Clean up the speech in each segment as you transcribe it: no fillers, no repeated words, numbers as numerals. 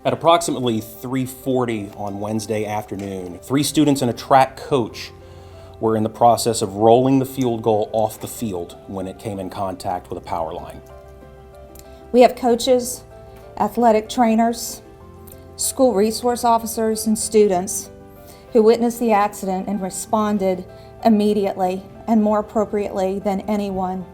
At approximately 3:40 on Wednesday afternoon, 3 students and a track coach were in the process of rolling the field goal off the field when it came in contact with a power line. We have coaches, athletic trainers, school resource officers, and students who witnessed the accident and responded immediately and more appropriately than anyone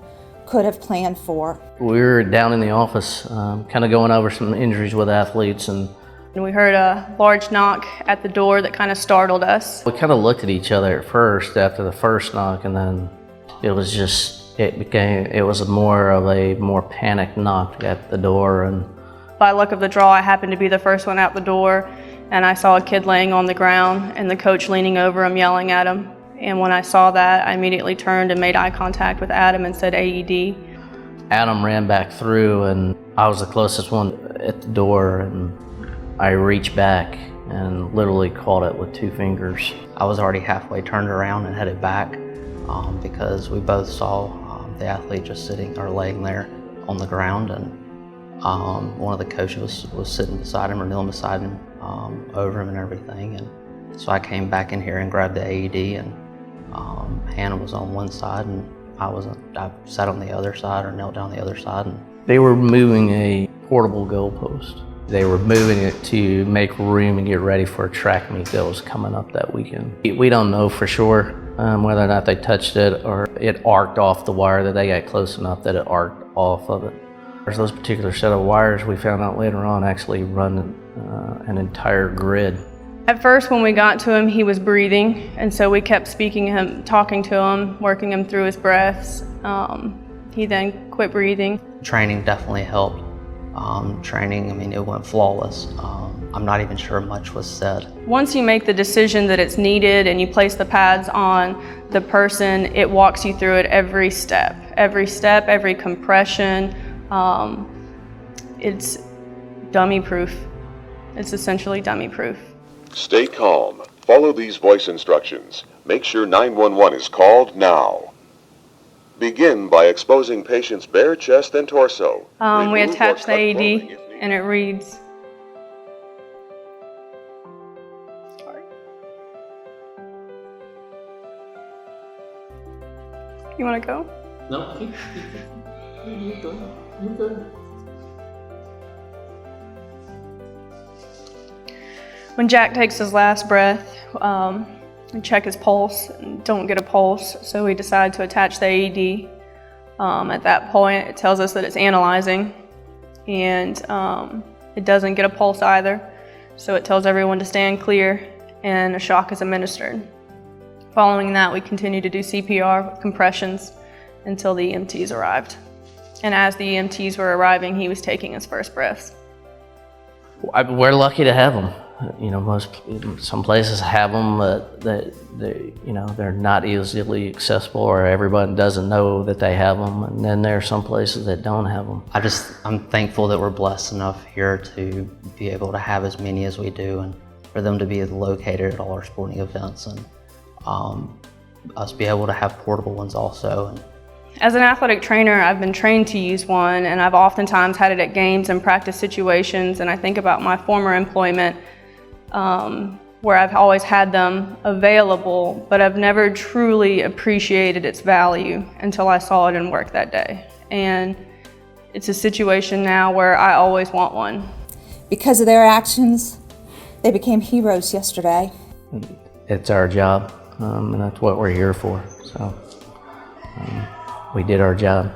could have planned for. We were down in the office kind of going over some injuries with athletes, and we heard a large knock at the door that kind of startled us. we kind of looked at each other at first after the first knock, and then it was more of a more panicked knock at the door. And By luck of the draw, I happened to be the first one out the door, and I saw a kid laying on the ground and the coach leaning over him yelling at him. And when I saw that, I immediately turned and made eye contact with Adam and said AED. Adam ran back through, and I was the closest one at the door, and I reached back and literally caught it with 2 fingers. I was already halfway turned around and headed back because we both saw the athlete just sitting or laying there on the ground, and one of the coaches was sitting beside him or kneeling beside him over him and everything. And so I came back in here and grabbed the AED, and Hannah was on one side and I sat on the other side or knelt down the other side. And They were moving a portable goalpost. They were moving it to make room and get ready for a track meet that was coming up that weekend. We don't know for sure whether or not they touched it or it arced off the wire, that they got close enough that it arced off of it. Those particular set of wires, we found out later on, actually run an entire grid. At first, when we got to him, he was breathing, and so we kept talking to him, working him through his breaths. He then quit breathing. training definitely helped. Training, I mean, it went flawless. I'm not even sure much was said. Once you make the decision that it's needed and you place the pads on the person, it walks you through it every step, every compression. It's dummy proof. It's essentially dummy proof. Stay calm. Follow these voice instructions. Make sure 911 is called now. Begin by exposing patient's bare chest and torso. We Remove attach or the cut AED clothing if and it reads. You want to go? No, you're good. When Jack takes his last breath, we check his pulse and don't get a pulse, so we decide to attach the AED. At that point, it tells us that it's analyzing, and it doesn't get a pulse either, so it tells everyone to stand clear, and a shock is administered. Following that, we continue to do CPR with compressions until the EMTs arrived. And as the EMTs were arriving, he was taking his first breaths. We're lucky to have them. You know, some places have them, but they're not easily accessible, or everybody doesn't know that they have them. And then there are some places that don't have them. I'm thankful that we're blessed enough here to be able to have as many as we do, and for them to be located at all our sporting events, and us be able to have portable ones also. As an athletic trainer, I've been trained to use one, and I've oftentimes had it at games and practice situations, and I think about my former employment where I've always had them available, but I've never truly appreciated its value until I saw it in work that day. And it's a situation now where I always want one. Because of their actions, they became heroes yesterday. It's our job, and that's what we're here for. So we did our job.